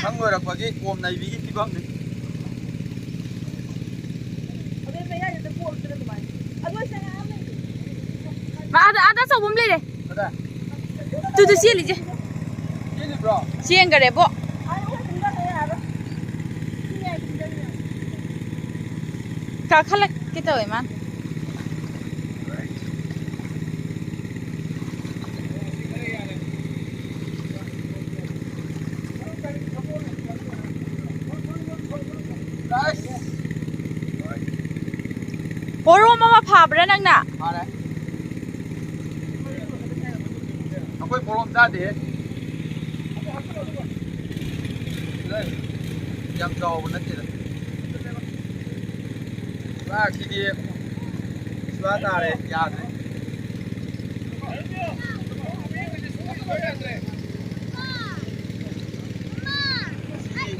ทั้งเลยเราเมื่อกี้โอมในวิกิที่บ้างนี่มาada sabun beli deh. Tu sih aja. Sih enggak deh, Bo. Kakak kita man. Poro mama phá bữa nang nè. Phá đấy. Nó có poro ra đi. Đây. Nhắm đầu nó chết rồi. Ra khi đi. Xóa ra đấy, nhà đấy.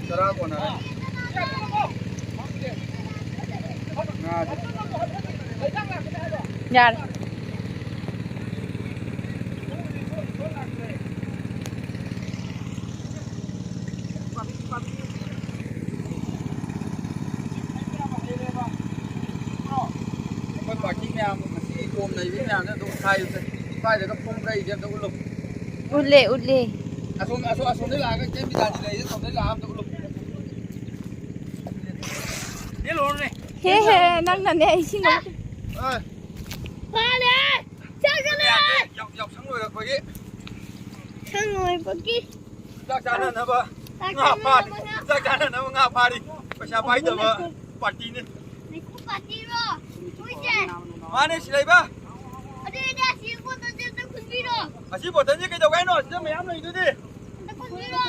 Sarap ko na rin. Dạ. Mấy bà chị mèo mà chị ôm này với mèo nó đụng thay rồi. Thay rồi nó phun đây đem nó lục. Út lê. Xuống đấy là cái trên bây giờ gì đấy, xuống đấy là nó lục. Đi luôn này. He nang nè nè xin lỗi. Ơi. Qua đi. Sang cái này. Dọc sang người được vậy đi. Sang người vậy đi. Chắc chắn là nó bà. Ngã phá đi. Chắc chắn là nó ngã phá đi. Phải sao bay được bà. Party đi. Này cũng party rồi. Ui giời. Mà này xí lấy ba. Ở đây đã xí của tôi trên tôi kun đi rồi. À xí bỏ tới những cái đầu cái rồi, chứ mày ăn này nữa đi. Tôi kun đi rồi.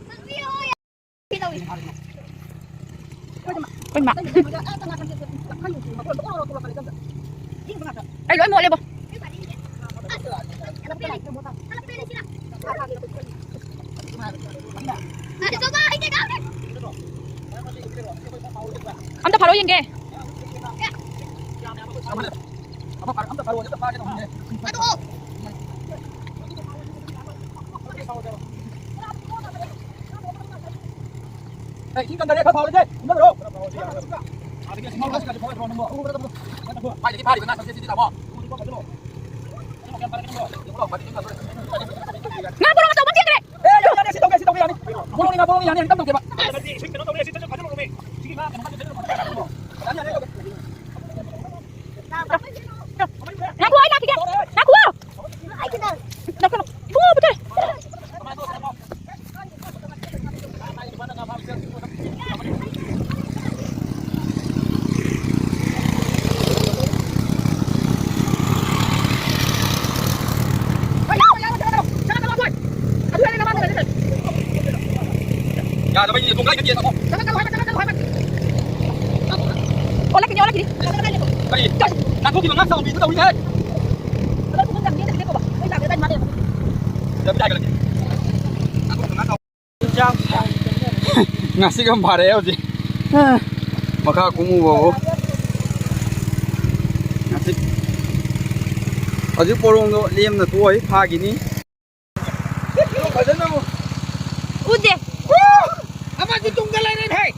Kun đi rồi. Đi đâu đi. Quên mặt. Ai lỗi một lên bò. Ông ta phá lỗi gì kìa. Hey, chính cần đây phá lên đi. Nó rồi. Phải đi phá đi, nó sẽ đi tao Nga bolong atau macam ni? Eh, jangan ni, situ ni. Bolong ni, hitam tu ke, Pak? Nak kuah nak kita. Nak kuah. Nak kuah. Buah betul. Ya, tapi ini tunggai ke dia tak mau. Olah kini. Baik. Nak pergi mana sama itu tahu ni. Dah berjaga lagi. Jam. Ngasih gambar ya uji. Maka aku mau bawa. Ngasih. Aja porong tu liam na tuai pagi ni. Kajian kamu. Udah. Apa tu tunggal lagi ni?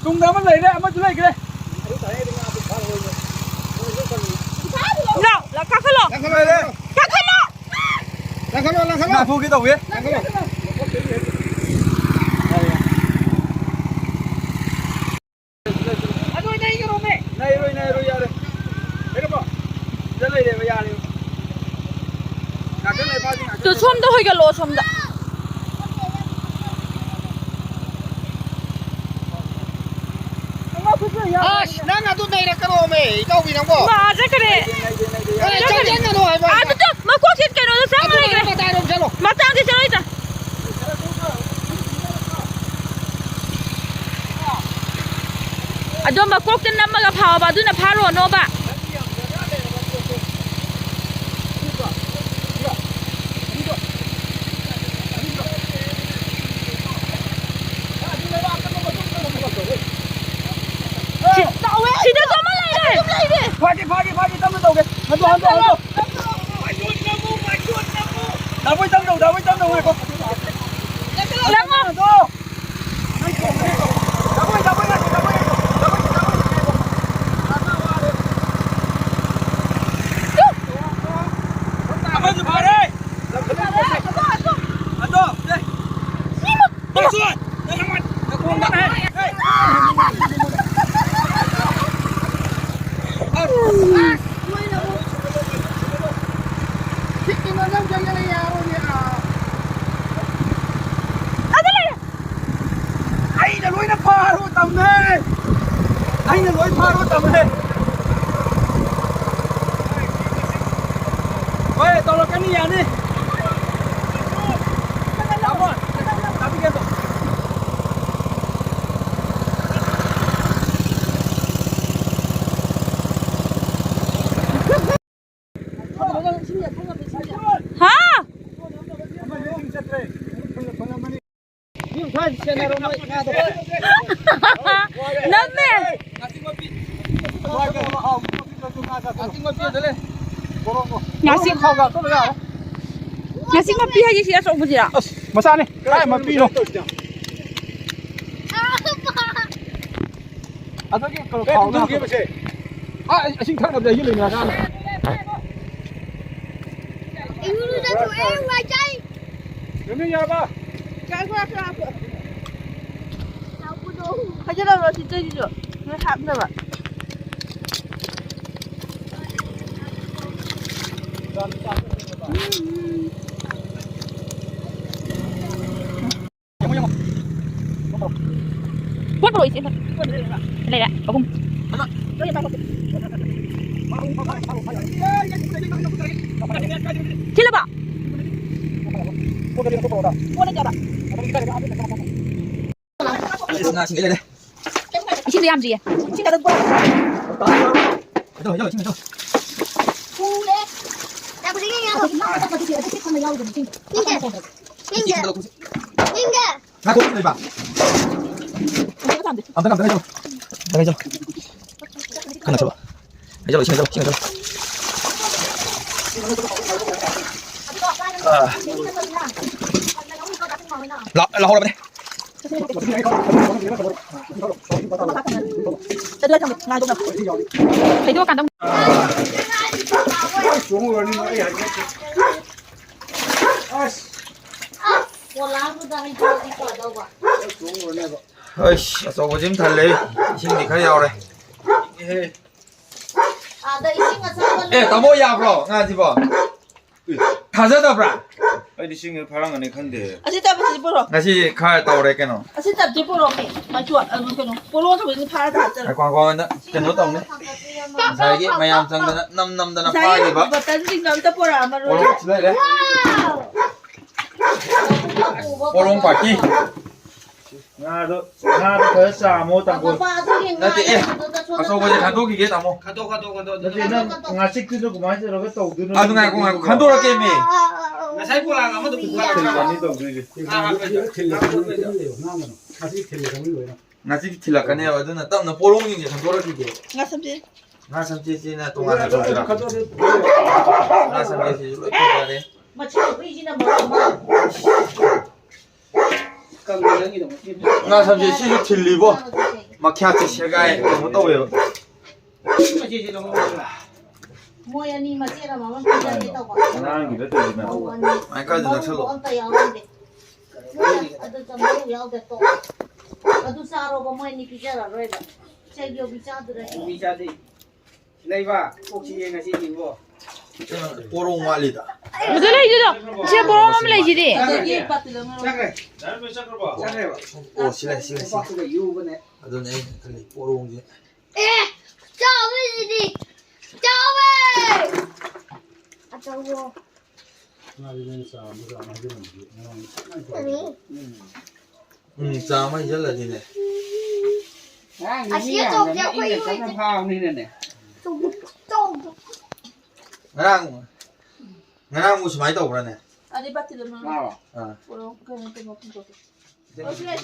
Tunggal mana lagi? Apa tu lagi ni? Lo, lo kakak lo. Kakak lo. Nak pergi tahu ya? Aduh, naik ke rumah. Naik ya. Ini apa? Jalan dia bayar ni. Nak jalan pagi. Tu som tu hoga lo som dah. Nana tu naik nak kerja me, tahu bina ko? Macam kere. Jangan tu hai. Aduh tu, mak kau kita kena sama lagi kere. Chalo. Mata di sana itu. Aduh mak kau kita nama kau apa? Aduh nak paro no ba. Sida tu mana ini? Pagi tamu tahu ke? Hantu. Dah boleh tamu aku. Lama. Anh là lối nó pha luôn tầm này. Anh là lối pha luôn tầm này. Ôi, tao là cái gì đi. Tao rồi. Tao đi kia rồi. hả nấm nè nhà sinh mà pi hay gì xí sổ bự gì à Mà sao này? Cái mà pi rồi. À tôi cái khẩu nó kia mà chị. À xin thằng nào để dưới mình là sao? Ibu dah tu wajai. Ini ya apa? Kau apa? Tahu dong. hay chứ đâu rồi thì chơi gì được nó hạm rồi bạn quất rồi chị đây đã có không chết là bảo Xin đây đây. xin đi làm gì xin cả đừng quên Rồi, rồi, xin rồi. Pule. Dah boleh ni apa? Tinggal. Tinggal. Hai cô đây bà. Cầm tay cho. Đây cho. Khăn nào cho bà. Đây cho, xin cho. Là hồ đây. đưa trong ngay trong thấy tôi càng đông Xuống rồi đi nói ơi, sao có chim thần lấy, chim thì khá giàu đây. 에, 다 뭐야, bro? 나 집어. 가져다 bra. 어디 싱을 파란 거네 큰데. 진짜 지 보러 다시 갈 따오래게노. 진짜 지 보러 마 chuột cái nó 보러 저 왠지 팔아 다 아, 광광은 진짜 너 없네. 자기 마ям 상대는 남남다나 파기 봐. và tấn sinh năm ta 보라 mà rồi 오롱 지나래. 오롱 바퀴. 나도 벌써 못 하고. 나한테 에. 가서 보지 간도기게 다 뭐. 너는 나 식구도 그만 저러고 또 우드는. 아, 누가 공하고 간도라 게임이. 나 지금 틸라까네. 어디나 땀나 보롱이 이제 간도라 기게. ngã sâm gì 나 삼지지나 동안에 좀더라. 나 삼지지 이렇게 가래. mà chỉ có gì là mà 나 삼지 시주 틸리고 막 캐치 셔가에 못 떠요. Mua anh mà chia là mà bây giờ đi tàu bỏ. 나는 기도 되지만. 아이까지 나 철로. Ông tay áo đi. Ada jam áo để to. Ada saro có mua ni pizza rồi đó. Chạy vô pizza rồi. Bisa đi. Này ba, cuộc chi ngày xin nhìn vô. 저는 보롱 완리다. 무슨 얘기죠 진짜 보러 가면 되지 Jadi patut Chắc rồi, 나는 왜 시작을 봐. chắc rồi. 오, 실례. Có cái yêu bên này. 아전 에이 근데 보롱지. 에, 저기 đi. 저기. 아 저거. 자만 열라지네. À, xía trộm theo cái quay cái phao này này. 좀 좀. 나랑 무슨 많이 떠오르네. 아니 밭에 넣으면 Nào. 아. 보러 그냥 또 먹는 거 어, 시간.